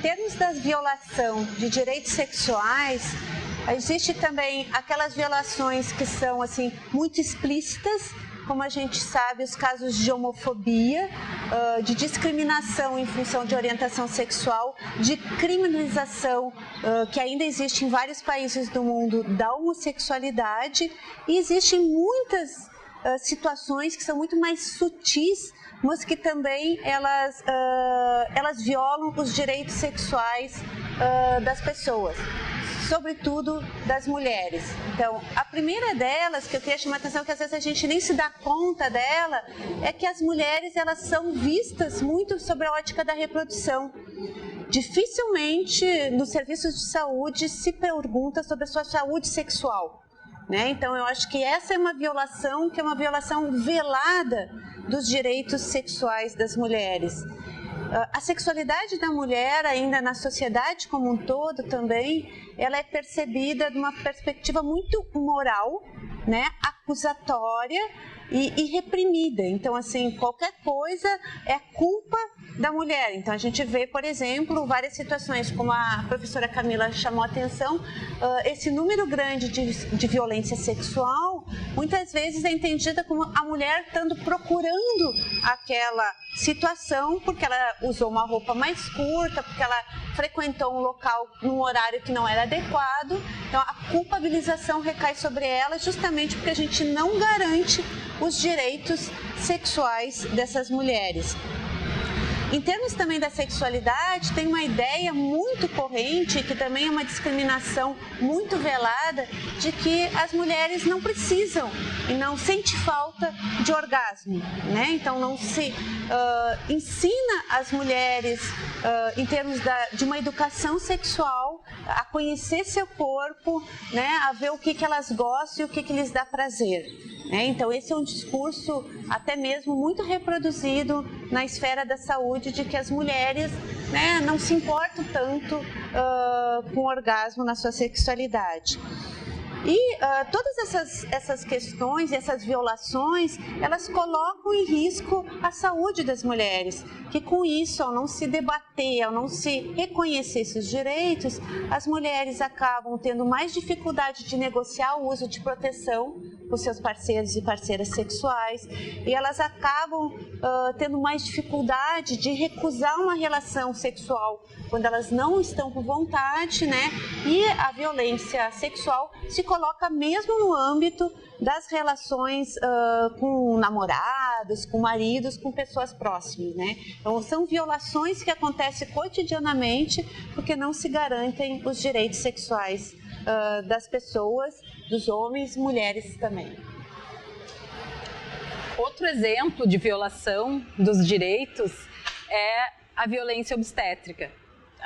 termos da violação de direitos sexuais, existe também aquelas violações que são assim muito explícitas, como a gente sabe, os casos de homofobia, de discriminação em função de orientação sexual, de criminalização que ainda existe em vários países do mundo da homossexualidade, e existem muitas situações que são muito mais sutis, mas que também elas violam os direitos sexuais das pessoas, sobretudo das mulheres. Então, a primeira delas, que eu queria chamar a atenção, que às vezes a gente nem se dá conta dela, é que as mulheres, elas são vistas muito sobre a ótica da reprodução. Dificilmente, nos serviços de saúde, se pergunta sobre a sua saúde sexual, né? Então, eu acho que essa é uma violação, que é uma violação velada dos direitos sexuais das mulheres. A sexualidade da mulher, ainda na sociedade como um todo também, ela é percebida de uma perspectiva muito moral, né, acusatória e reprimida. Então, assim, qualquer coisa é culpa da mulher. Então, a gente vê, por exemplo, várias situações, como a professora Camila chamou a atenção, esse número grande de violência sexual, muitas vezes é entendida como a mulher estando procurando aquela situação porque ela usou uma roupa mais curta, porque ela frequentou um local num horário que não era adequado. Então, a culpabilização recai sobre ela justamente porque a gente não garante os direitos sexuais dessas mulheres. Em termos também da sexualidade, tem uma ideia muito corrente, que também é uma discriminação muito velada, de que as mulheres não precisam e não sentem falta de orgasmo, né? Então, não se ensina as mulheres, em termos de uma educação sexual, a conhecer seu corpo, né? A ver o que elas gostam e o que lhes dá prazer. Então, esse é um discurso até mesmo muito reproduzido na esfera da saúde, de que as mulheres, né, não se importam tanto com o orgasmo na sua sexualidade. E todas essas questões, essas violações, elas colocam em risco a saúde das mulheres, que com isso, ao não se debater, ao não se reconhecer esses direitos, as mulheres acabam tendo mais dificuldade de negociar o uso de proteção com seus parceiros e parceiras sexuais, e elas acabam tendo mais dificuldade de recusar uma relação sexual quando elas não estão com vontade, né? E a violência sexual se coloca mesmo no âmbito das relações com namorados, com maridos, com pessoas próximas, né? Então, são violações que acontecem cotidianamente porque não se garantem os direitos sexuais das pessoas, dos homens e mulheres também. Outro exemplo de violação dos direitos é a violência obstétrica.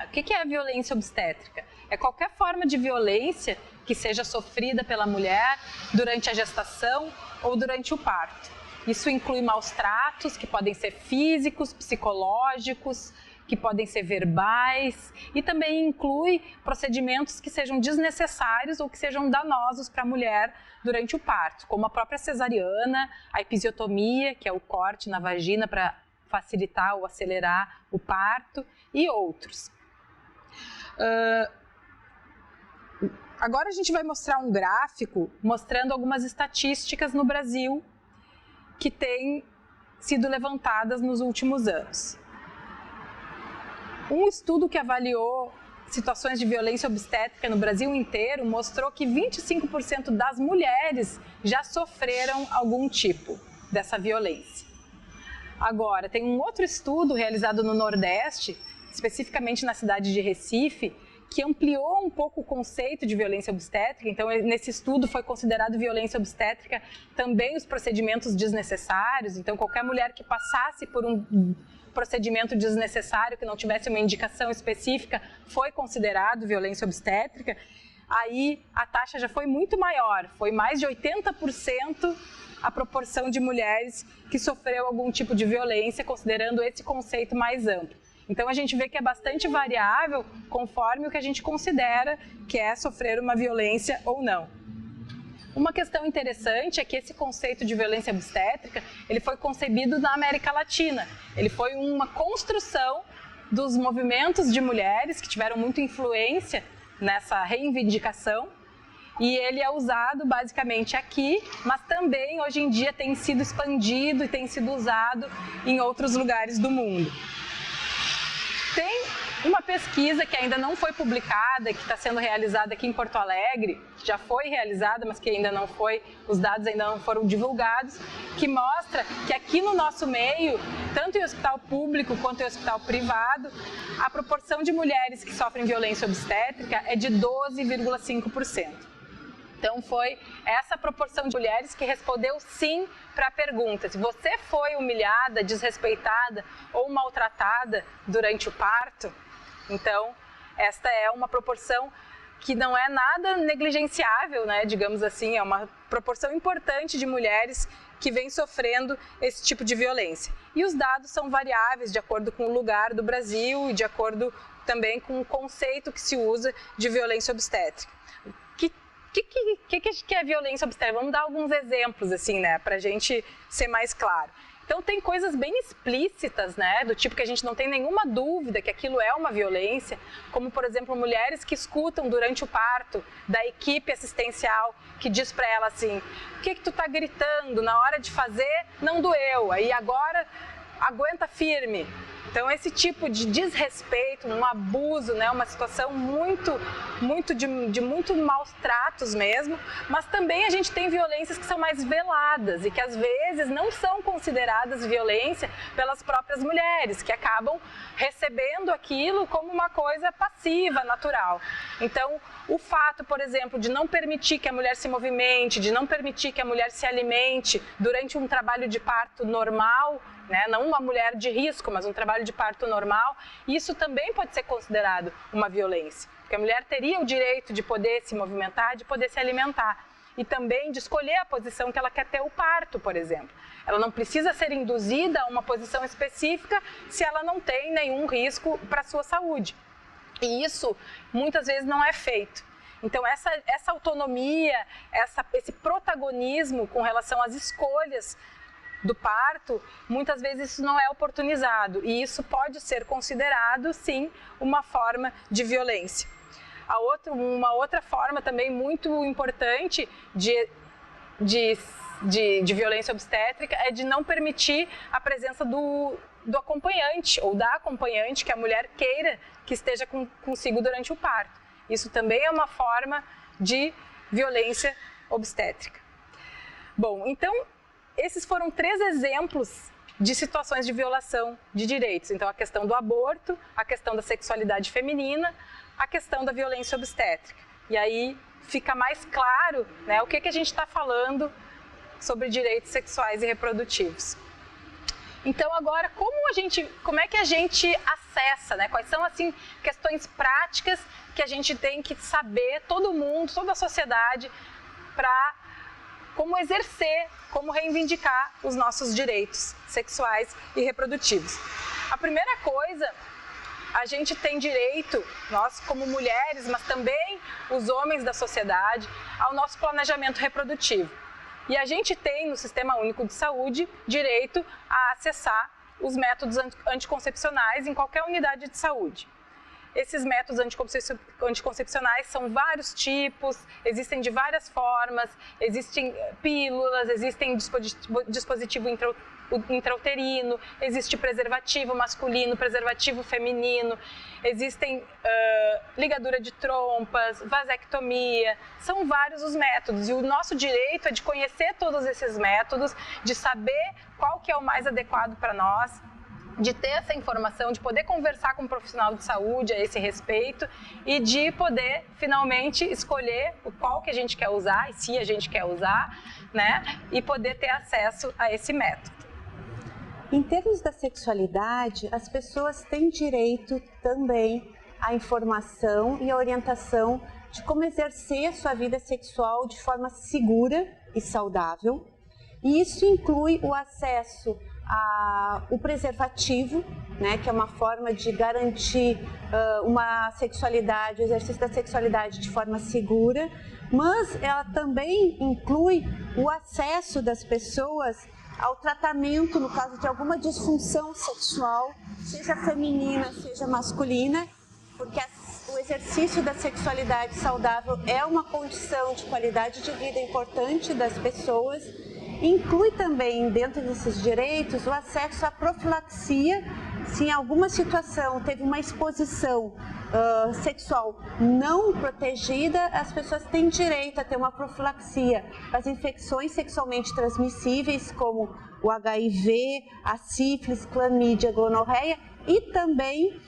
O que é a violência obstétrica? É qualquer forma de violência que seja sofrida pela mulher durante a gestação ou durante o parto. Isso inclui maus tratos, que podem ser físicos, psicológicos, que podem ser verbais, e também inclui procedimentos que sejam desnecessários ou que sejam danosos para a mulher durante o parto, como a própria cesariana, a episiotomia, que é o corte na vagina para facilitar ou acelerar o parto, e outros. Agora a gente vai mostrar um gráfico mostrando algumas estatísticas no Brasil que têm sido levantadas nos últimos anos. Um estudo que avaliou situações de violência obstétrica no Brasil inteiro mostrou que 25% das mulheres já sofreram algum tipo dessa violência. Agora, tem um outro estudo realizado no Nordeste, especificamente na cidade de Recife, que ampliou um pouco o conceito de violência obstétrica. Então, nesse estudo foi considerado violência obstétrica também os procedimentos desnecessários. Então, qualquer mulher que passasse por um procedimento desnecessário, que não tivesse uma indicação específica, foi considerado violência obstétrica. Aí, a taxa já foi muito maior, foi mais de 80% a proporção de mulheres que sofreu algum tipo de violência, considerando esse conceito mais amplo. Então, a gente vê que é bastante variável conforme o que a gente considera que é sofrer uma violência ou não. Uma questão interessante é que esse conceito de violência obstétrica, ele foi concebido na América Latina. Ele foi uma construção dos movimentos de mulheres que tiveram muita influência nessa reivindicação. E ele é usado basicamente aqui, mas também hoje em dia tem sido expandido e tem sido usado em outros lugares do mundo. Tem uma pesquisa que ainda não foi publicada, que está sendo realizada aqui em Porto Alegre, já foi realizada, mas que ainda não foi, os dados ainda não foram divulgados, que mostra que aqui no nosso meio, tanto em hospital público quanto em hospital privado, a proporção de mulheres que sofrem violência obstétrica é de 12,5%. Então, foi essa proporção de mulheres que respondeu sim para a pergunta: se você foi humilhada, desrespeitada ou maltratada durante o parto. Então, esta é uma proporção que não é nada negligenciável, né, digamos assim, é uma proporção importante de mulheres que vêm sofrendo esse tipo de violência. E os dados são variáveis de acordo com o lugar do Brasil e de acordo também com o conceito que se usa de violência obstétrica. O que é violência obstétrica? Vamos dar alguns exemplos, assim, né, para a gente ser mais claro. Então, tem coisas bem explícitas, né, do tipo que a gente não tem nenhuma dúvida que aquilo é uma violência, como, por exemplo, mulheres que escutam durante o parto da equipe assistencial que diz para ela assim: o que tu tá gritando? Na hora de fazer, não doeu, aí agora aguenta firme. Então, esse tipo de desrespeito, um abuso, né, uma situação de muito maus tratos mesmo, mas também a gente tem violências que são mais veladas e que às vezes não são consideradas violência pelas próprias mulheres, que acabam recebendo aquilo como uma coisa passiva, natural. Então, o fato, por exemplo, de não permitir que a mulher se movimente, de não permitir que a mulher se alimente durante um trabalho de parto normal, né? Não uma mulher de risco, mas um trabalho de parto normal, isso também pode ser considerado uma violência, porque a mulher teria o direito de poder se movimentar, de poder se alimentar e também de escolher a posição que ela quer ter o parto, por exemplo. Ela não precisa ser induzida a uma posição específica se ela não tem nenhum risco para a sua saúde. E isso muitas vezes não é feito. Então, essa autonomia, esse protagonismo com relação às escolhas do parto, muitas vezes isso não é oportunizado e isso pode ser considerado, sim, uma forma de violência. Uma outra forma também muito importante de violência obstétrica é de não permitir a presença do acompanhante ou da acompanhante que a mulher queira que esteja consigo durante o parto. Isso também é uma forma de violência obstétrica. Bom, então, esses foram 3 exemplos de situações de violação de direitos. Então, a questão do aborto, a questão da sexualidade feminina, a questão da violência obstétrica. E aí fica mais claro, né, o que a gente está falando sobre direitos sexuais e reprodutivos. Então, agora, como é que a gente acessa, né? Quais são, assim, questões práticas que a gente tem que saber, todo mundo, toda a sociedade, para como exercer, como reivindicar os nossos direitos sexuais e reprodutivos. A primeira coisa, a gente tem direito, nós como mulheres, mas também os homens da sociedade, ao nosso planejamento reprodutivo. E a gente tem no Sistema Único de Saúde direito a acessar os métodos anticoncepcionais em qualquer unidade de saúde. Esses métodos anticoncepcionais são vários tipos, existem de várias formas, existem pílulas, existem dispositivo intrauterino, existe preservativo masculino, preservativo feminino, existem ligadura de trompas, vasectomia, são vários os métodos. E o nosso direito é de conhecer todos esses métodos, de saber qual que é o mais adequado para nós, de ter essa informação, de poder conversar com um profissional de saúde a esse respeito e de poder, finalmente, escolher qual que a gente quer usar e se a gente quer usar, né? E poder ter acesso a esse método. Em termos da sexualidade, as pessoas têm direito também à informação e à orientação de como exercer sua vida sexual de forma segura e saudável. E isso inclui o acesso o preservativo, né, que é uma forma de garantir uma sexualidade, o exercício da sexualidade de forma segura, mas ela também inclui o acesso das pessoas ao tratamento no caso de alguma disfunção sexual, seja feminina, seja masculina, porque o exercício da sexualidade saudável é uma condição de qualidade de vida importante das pessoas. Inclui também, dentro desses direitos, o acesso à profilaxia. Se em alguma situação teve uma exposição sexual não protegida, as pessoas têm direito a ter uma profilaxia às infecções sexualmente transmissíveis, como o HIV, a sífilis, clamídia, gonorreia e também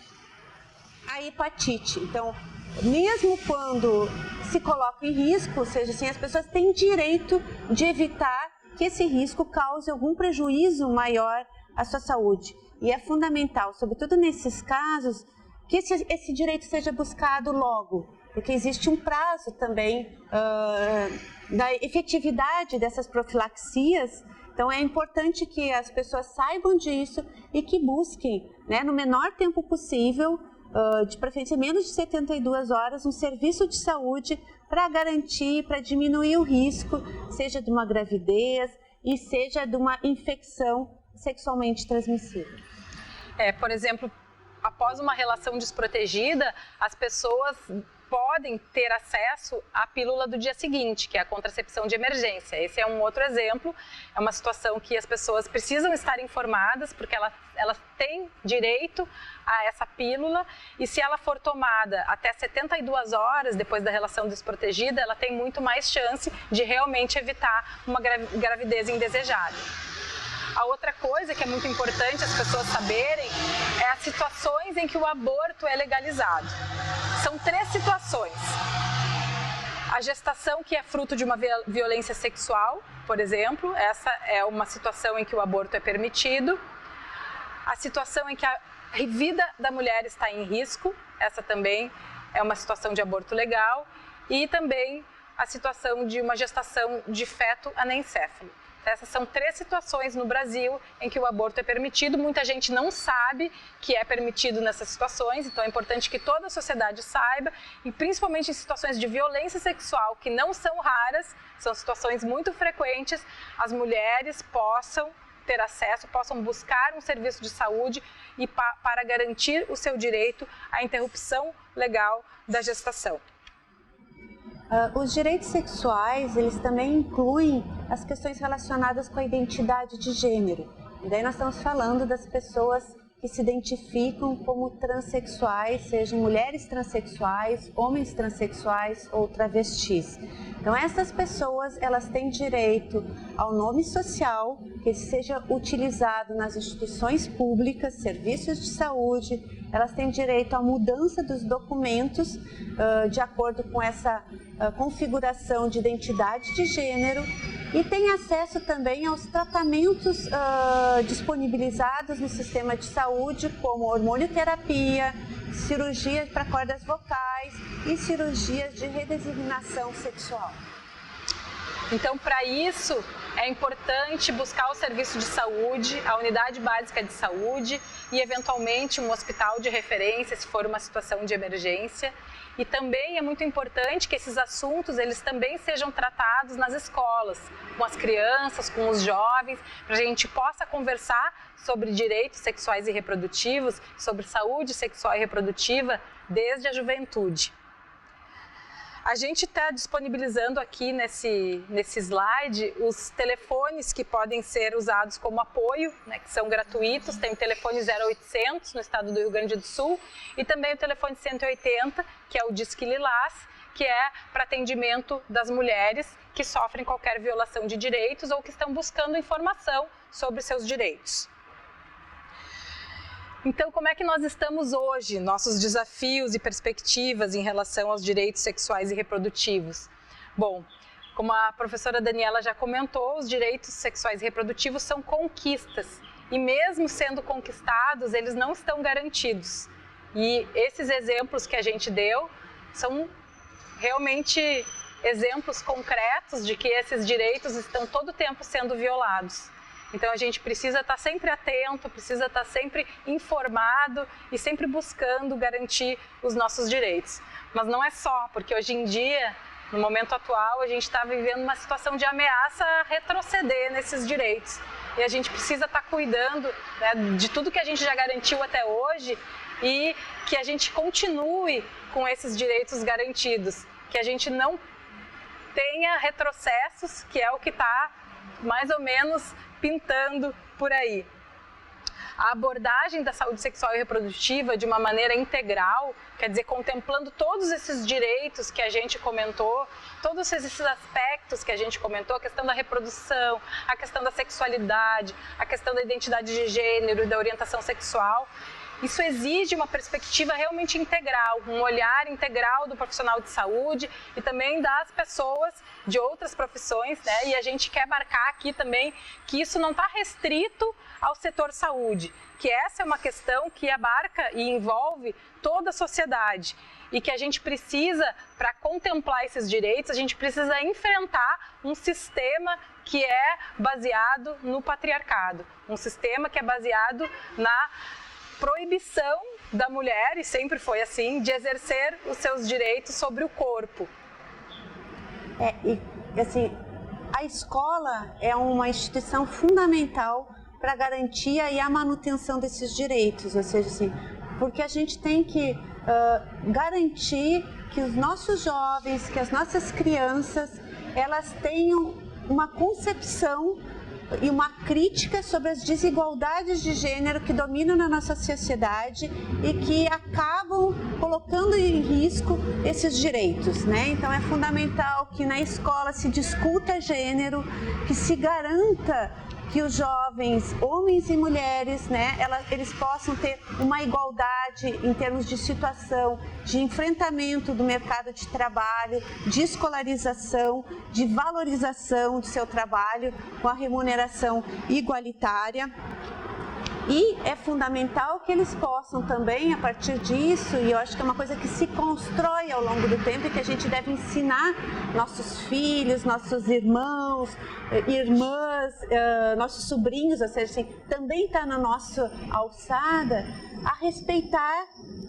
a hepatite. Então, mesmo quando se coloca em risco, ou seja, assim, as pessoas têm direito de evitar que esse risco cause algum prejuízo maior à sua saúde. E é fundamental, sobretudo nesses casos, que esse direito seja buscado logo, porque existe um prazo também da efetividade dessas profilaxias. Então, é importante que as pessoas saibam disso e que busquem, né, no menor tempo possível, de preferência menos de 72 horas, um serviço de saúde para garantir, para diminuir o risco, seja de uma gravidez e seja de uma infecção sexualmente transmissível. Por exemplo, após uma relação desprotegida, as pessoas podem ter acesso à pílula do dia seguinte, que é a contracepção de emergência. Esse é um outro exemplo, é uma situação que as pessoas precisam estar informadas, porque elas têm direito a essa pílula, e se ela for tomada até 72 horas depois da relação desprotegida, ela tem muito mais chance de realmente evitar uma gravidez indesejada. A outra coisa que é muito importante as pessoas saberem é as situações em que o aborto é legalizado. São 3 situações. A gestação que é fruto de uma violência sexual, por exemplo, essa é uma situação em que o aborto é permitido. A situação em que a vida da mulher está em risco, essa também é uma situação de aborto legal. E também a situação de uma gestação de feto anencéfalo. Essas são 3 situações no Brasil em que o aborto é permitido. Muita gente não sabe que é permitido nessas situações, então é importante que toda a sociedade saiba, e principalmente em situações de violência sexual, que não são raras, são situações muito frequentes, as mulheres possam ter acesso, possam buscar um serviço de saúde e para garantir o seu direito à interrupção legal da gestação. Os direitos sexuais, eles também incluem as questões relacionadas com a identidade de gênero. E daí nós estamos falando das pessoas que se identificam como transexuais, sejam mulheres transexuais, homens transexuais ou travestis. Então, essas pessoas, elas têm direito ao nome social, que seja utilizado nas instituições públicas, serviços de saúde. Elas têm direito à mudança dos documentos de acordo com essa configuração de identidade de gênero, e têm acesso também aos tratamentos disponibilizados no sistema de saúde, como hormonioterapia, cirurgias para cordas vocais e cirurgias de redesignação sexual. Então, para isso, é importante buscar o serviço de saúde, a unidade básica de saúde e, eventualmente, um hospital de referência, se for uma situação de emergência. E também é muito importante que esses assuntos, eles também sejam tratados nas escolas, com as crianças, com os jovens, para a gente possa conversar sobre direitos sexuais e reprodutivos, sobre saúde sexual e reprodutiva desde a juventude. A gente está disponibilizando aqui nesse slide os telefones que podem ser usados como apoio, né, que são gratuitos. Tem o telefone 0800 no estado do Rio Grande do Sul e também o telefone 180, que é o Disque Lilás, que é para atendimento das mulheres que sofrem qualquer violação de direitos ou que estão buscando informação sobre seus direitos. Então, como é que nós estamos hoje? Nossos desafios e perspectivas em relação aos direitos sexuais e reprodutivos? Bom, como a professora Daniela já comentou, os direitos sexuais e reprodutivos são conquistas. E mesmo sendo conquistados, eles não estão garantidos. E esses exemplos que a gente deu são realmente exemplos concretos de que esses direitos estão todo o tempo sendo violados. Então, a gente precisa estar sempre atento, precisa estar sempre informado e sempre buscando garantir os nossos direitos. Mas não é só, porque hoje em dia, no momento atual, a gente está vivendo uma situação de ameaça a retroceder nesses direitos. e a gente precisa estar cuidando, né, de tudo que a gente já garantiu até hoje e que a gente continue com esses direitos garantidos, que a gente não tenha retrocessos, que é o que está mais ou menos pintando por aí. A abordagem da saúde sexual e reprodutiva de uma maneira integral, quer dizer, contemplando todos esses direitos que a gente comentou, todos esses aspectos que a gente comentou, a questão da reprodução, a questão da sexualidade, a questão da identidade de gênero e da orientação sexual. Isso exige uma perspectiva realmente integral, um olhar integral do profissional de saúde e também das pessoas de outras profissões, né? E a gente quer marcar aqui também que isso não está restrito ao setor saúde, que essa é uma questão que abarca e envolve toda a sociedade e que a gente precisa, para contemplar esses direitos, a gente precisa enfrentar um sistema que é baseado no patriarcado, um sistema que é baseado na proibição da mulher, e sempre foi assim, de exercer os seus direitos sobre o corpo. Assim, a escola é uma instituição fundamental para a garantia e a manutenção desses direitos, ou seja, assim, porque a gente tem que garantir que os nossos jovens, que as nossas crianças, elas tenham uma concepção e uma crítica sobre as desigualdades de gênero que dominam na nossa sociedade e que acabam colocando em risco esses direitos, né? Então é fundamental que na escola se discuta gênero, que se garanta que os jovens, homens e mulheres, né, eles possam ter uma igualdade em termos de situação, de enfrentamento do mercado de trabalho, de escolarização, de valorização do seu trabalho com a remuneração igualitária. E é fundamental que eles possam também, a partir disso, e eu acho que é uma coisa que se constrói ao longo do tempo e que a gente deve ensinar nossos filhos, nossos irmãos, irmãs, nossos sobrinhos, ou seja, assim, também está na nossa alçada, a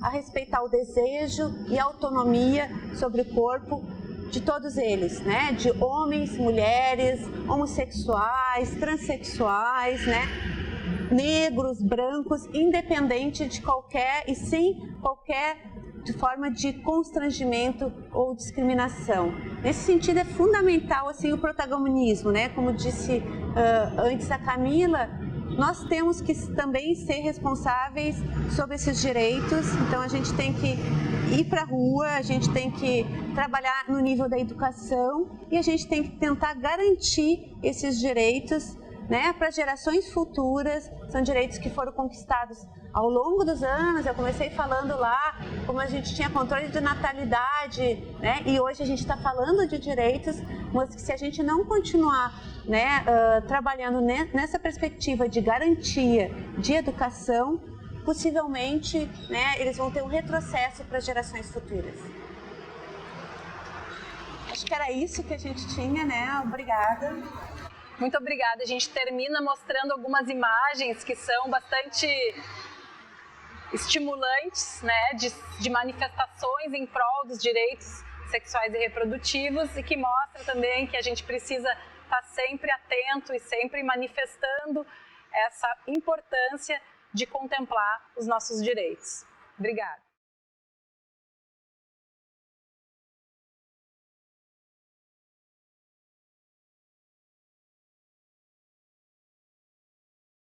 respeitar o desejo e a autonomia sobre o corpo de todos eles, né? De homens, mulheres, homossexuais, transexuais, né? Negros, brancos, independente de qualquer e sem qualquer forma de constrangimento ou discriminação. Nesse sentido é fundamental assim o protagonismo, né? Como disse antes a Camila, nós temos que também ser responsáveis sobre esses direitos. Então a gente tem que ir para a rua, a gente tem que trabalhar no nível da educação e a gente tem que tentar garantir esses direitos, né, para gerações futuras. São direitos que foram conquistados ao longo dos anos. Eu comecei falando lá como a gente tinha controle de natalidade, né, e hoje a gente está falando de direitos, mas que se a gente não continuar, né, trabalhando nessa perspectiva de garantia de educação, possivelmente, né, eles vão ter um retrocesso para gerações futuras. Acho que era isso que a gente tinha, né? Obrigada. Muito obrigada. A gente termina mostrando algumas imagens que são bastante estimulantes, né, de manifestações em prol dos direitos sexuais e reprodutivos e que mostram também que a gente precisa estar sempre atento e sempre manifestando essa importância de contemplar os nossos direitos. Obrigada.